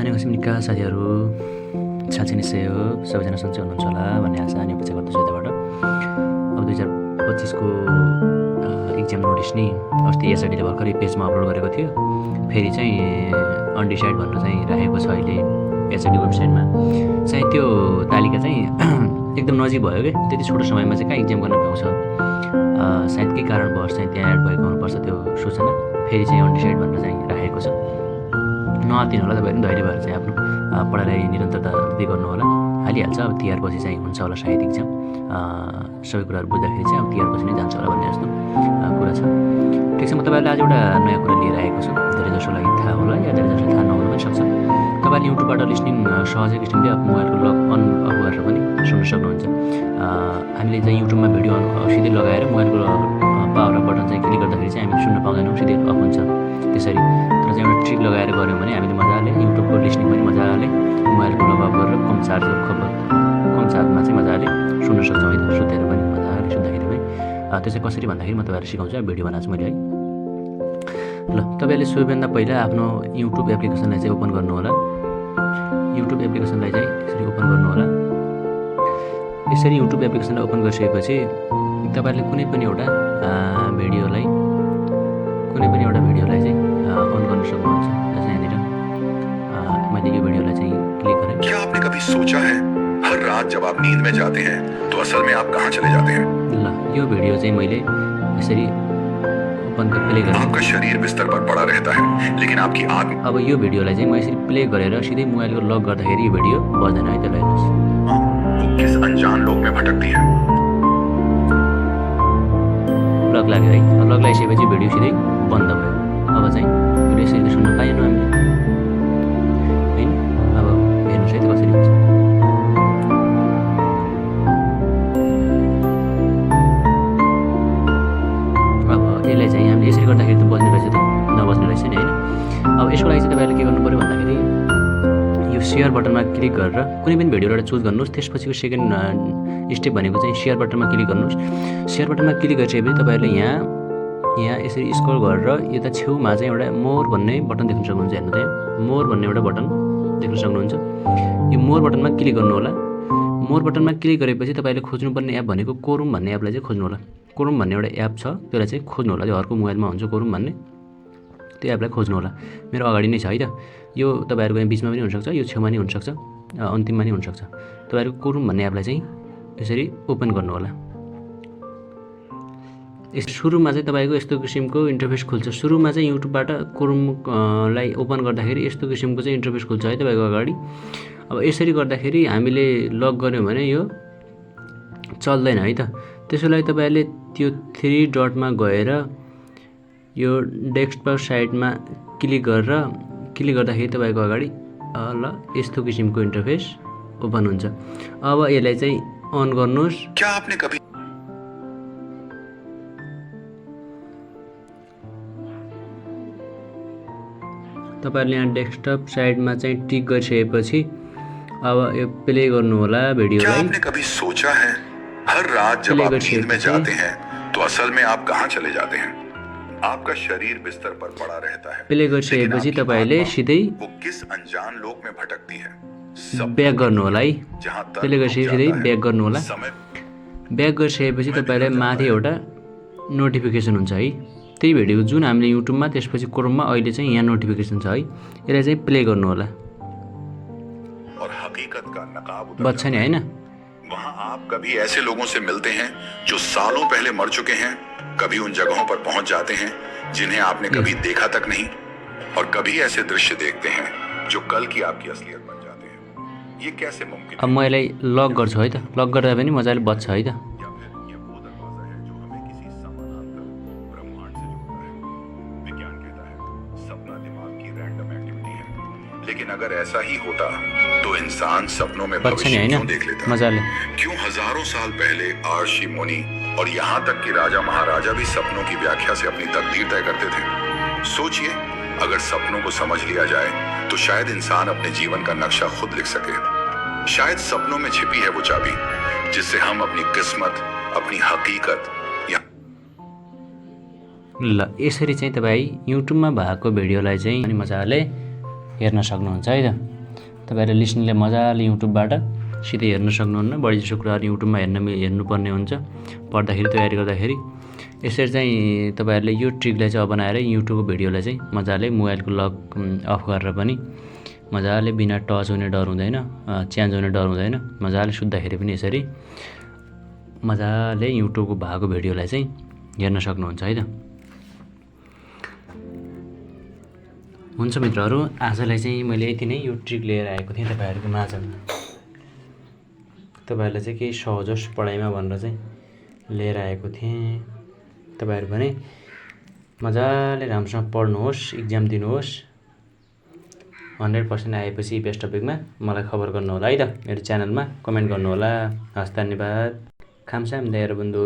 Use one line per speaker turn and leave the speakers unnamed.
आनेको निका साथीहरू साँच्चै निश्चय हो सबैजना सन्चै हुनुहुन्छ होला भन्ने आशा अनि अपेक्षा गर्दछु यताबाट। अब 2025 को इक्जाम नोटिस नि अस्ति एसआइडीले भर्खरै पेजमा अपलोड गरेको थियो। फेरि चाहिँ अनडिसाइड भनेर चाहिँ राखेको छ अहिले एसआइडी वेबसाइटमा। चाहिँ त्यो तालिका चाहिँ एकदम नजिक भयो क्या, त्यति छोटो समयमा चाहिँ कहाँ इक्जाम गर्न पाउँछ। सायद के कारणवश चाहिँ त्यहाँ एड भएको हुनुपर्छ त्यो सूचना। फेरि चाहिँ अनडिसाइड भनेर चाहिँ राखेको छ। नआत्तिनु होला, तपाईँहरू धैर्य भएर चाहिँ आफ्नो पढाइलाई निरन्तरता दिँदै गर्नु होला। हालिहाल्छ। अब तिहार पछि चाहिँ हुन्छ होला सायद इक्जाम। सबै कुराहरू बुझ्दाखेरि चाहिँ अब तिहार पछि नै जान्छ होला भन्ने जस्तो कुरा छ। ठिक छ, म तपाईँहरूलाई आज एउटा नयाँ कुरा लिएर आएको छु। धेरै जसोलाई थाहा होला या धेरै जसोलाई थाहा नहुन पनि सक्छ। तपाईँले युट्युबबाट लिस्निङ सहजै किसिमले मोबाइलको लक अन अफ गरेर पनि सुन्न सक्नुहुन्छ। हामीले चाहिँ युट्युबमा भिडियो सिधै लगाएर मोबाइलको पावर अफ बटन चाहिँ क्लिक गर्दाखेरि चाहिँ हामी सुन्न पाउँदैनौँ, सिधै अफ हुन्छ त्यसरी। तर चाहिँ एउटा ट्रिक लगाएर गऱ्यौँ भने हामीले मजाले युट्युबको लिस्निङ पनि मजाले मोबाइलको लक अफ गरेर कम चार्जमा चाहिँ मजाले सुन्न सक्छौँ है त। सुतेर पनि मजाले सुन्दाखेरि पनि त्यो चाहिँ कसरी भन्दाखेरि म तपाईँहरूलाई सिकाउँछु भिडियो बनाएको छु मैले है। ल, तपाईँहरूले सबैभन्दा पहिला आफ्नो युट्युब एप्लिकेसनलाई चाहिँ ओपन गर्नु होला। युट्युब एप्लिकेसनलाई चाहिँ यसरी ओपन गर्नु होला। यसरी युट्युब एप्लिकेसनलाई ओपन गरिसकेपछि तपाईँहरूले कुनै पनि एउटा भिडियोलाई चाहिँ अन गर्न सक्नुहुन्छ। जस्तै यहाँनिर मैले यो भिडियोलाई चाहिँ क्लिक गरेँ।
क्या आपने कभी सोचा है हर रात जब आप नींद में जाते हैं तो असल में आप कहाँ चले जाते हैं?
ल, यो भिडियो चाहिँ मैले यसरी ओपन गरेर प्ले गरेँ।
आपका शरीर बिस्तर पर पड़ा रहता है लेकिन आपकी आत्मा।
अब यो भिडियोलाई चाहिँ म यसरी प्ले गरेर सिधै मोबाइलको लक गर्दाखेरि यो भिडियो बज्दैन है। त्यसलाई हेर्नुहोस्,
वो किस अनजान लोक में भटकती है।
लक लाग्यो है। लक लगाइसकेपछि भिडियो सिधै बन्द भयो। अब चाहिँ भिडियो यसरी सुन्न पाएनौँ हामीले होइन। अब हेर्नुहोस् है त कसरी हुन्छ। अब यसलाई चाहिँ हामीले यसरी गर्दाखेरि त बज्ने रहेछ त, नबज्ने रहेछ नि होइन। अब यसको लागि चाहिँ तपाईँहरूले के गर्नु पऱ्यो भन्दाखेरि यो सेयर बटनमा क्लिक गरेर कुनै पनि भिडियोबाट चुज गर्नुहोस्। त्यसपछिको सेकेन्ड स्टेप भनेको चाहिँ सेयर बटनमा क्लिक गर्नुहोस्। सेयर बटनमा क्लिक गरिसकेपछि तपाईँहरूले यहाँ यसरी स्क्रल गरेर यता छेउमा चाहिँ एउटा मोर भन्ने बटन देख्न सक्नुहुन्छ। हेर्नु त, यहाँ मोर भन्ने एउटा बटन देख्न सक्नुहुन्छ। यो मोर बटनमा क्लिक गर्नु होला। मोर बटनमा क्लिक गरेपछि तपाईँले खोज्नुपर्ने एप भनेको कोरुम भन्ने एपलाई चाहिँ खोज्नु होला। कोरुम भन्ने एउटा एप छ, त्यसलाई चाहिँ खोज्नु होला। त्यो हरको मोबाइलमा हुन्छ कोरुम भन्ने, त्यो एपलाई खोज्नु होला। मेरो अगाडि नै छ है त। यो तपाईँहरूको यहाँ बिचमा पनि हुनसक्छ, यो छेउमा नि हुनसक्छ, अन्तिममा नि हुनसक्छ। तपाईँहरूको कोरुम भन्ने एपलाई चाहिँ यसरी ओपन गर्नु होला। सुरुमा चाहिँ तपाईँको यस्तो किसिमको इन्टरफेस खुल्छ। सुरुमा चाहिँ युट्युबबाट कोरुमलाई ओपन गर्दाखेरि यस्तो किसिमको चाहिँ इन्टरफेस खुल्छ है तपाईँको अगाडि। अब यसरी गर्दाखेरि हामीले लक गऱ्यौँ भने यो चल्दैन है त। त्यसको लागि तपाईँहरूले त्यो 3 डटमा गएर यो डेस्कटप साइडमा क्लिक गर्दाखेरि तपाईँको अगाडि ल यस्तो किसिमको इन्टरफेस ओपन हुन्छ। अब यसलाई चाहिँ अन गर्नुहोस्।
क्या आपने कभी
तपाईँहरूले यहाँ डेस्कटप साइडमा चाहिँ टिक गरिसकेपछि अब यो प्ले गर्नु होला भिडियोलाई।
क्या आपने कभी सोचा है हर रात जब आप नींद में जाते हैं तो असल में आप कहाँ चले जाते हैं? आपका शरीर बिस्तर पर पड़ा रहता है।
प्ले गरिसकेपछि तपाईँले सिधै
वो किस अनजान लोक में भटकती है।
ब्याक गर्नु होला है। प्ले गरिसकेपछि सिधै ब्याक गर्नु होला। ब्याक गरिसकेपछि तपाईँलाई माथि एउटा नोटिफिकेसन हुन्छ है। त्यही भिडियो जुन हामीले युट्युबमा त्यसपछि कोरुममा अहिले चाहिँ यहाँ नोटिफिकेसन छ है। यसलाई चाहिँ प्ले गर्नु होला।
और हकीकत का नकाब
बच्छ नि होइन।
वहाँ आप कभी ऐसे लोगों से मिलते हैं जो सालों पहले मर चुके हैं, कभी उन जगहों पर पहुंच जाते हैं जिन्हें आपने कभी देखा तक नहीं, और कभी ऐसे दृश्य देखते हैं जो कल की आपकी असलियत बन जाते हैं। ये कैसे मुमकिन?
अब म यसलाई लक गर्छु है त। लक गर्दा पनि मजाले बच्छ है त।
या फिर ये वो दरवाजा है जो हमें किसी समानांतर ब्रह्मांड से जोड़ता है। विज्ञान कहता है सपना दिमाग की रैंडम एक्टिविटी है, लेकिन अगर ऐसा ही होता तो इंसान सपनों में भविष्य क्यों देख लेता?
मजाले
क्यों हजारों साल पहले आर्षि मुनि और यहाँ तक कि राजा महाराजा भी सपनों की व्याख्या से अपनी तकदीर तय करते थे। सोचिए, अगर सपनों को समझ लिया जाए तो शायद इंसान अपने जीवन का नक्शा खुद लिख सके। शायद सपनों में छिपी है वो चाबी जिससे हम अपनी किस्मत, अपनी हकीकत
ल यसरी चाहिँ तपाईँ युट्युबमा भएको भिडियोलाई चाहिँ मजाले हेर्न सक्नुहुन्छ है त। तपाईँहरूले लिसनिङलाई मजाले युट्युबबाट सिधै हेर्न सक्नुहुन्न। बढी जसो कुराहरू युट्युबमा हेर्नुपर्ने हुन्छ पढ्दाखेरि, तयारी गर्दाखेरि। यसरी चाहिँ तपाईँहरूले यो ट्रिकलाई चाहिँ अब बनाएर युट्युबको भिडियोलाई चाहिँ मजाले मोबाइलको लक अफ गरेर पनि मजाले बिना टच हुने डर हुँदैन, च्यान्ज हुने डर हुँदैन, मजाले सुत्दाखेरि पनि यसरी मजाले युट्युबको भएको भिडियोलाई चाहिँ हेर्न सक्नुहुन्छ है त। हुन्छ मित्रहरू, आजलाई चाहिँ मैले यति नै यो ट्रिक लिएर आएको थिएँ तपाईँहरूको माझमा। तपाईँहरूलाई चाहिँ केही सहज होस् पढाइमा भनेर चाहिँ लिएर आएको थिएँ। तपाईँहरू भने मजाले राम्रोसँग पढ्नुहोस्, इक्जाम दिनुहोस्। 100% आएपछि बेस्ट टपिकमा मलाई खबर गर्नुहोला है त, मेरो च्यानलमा कमेन्ट गर्नुहोला। हस्, धन्यवाद। खामसाम दाइहरु बन्धु।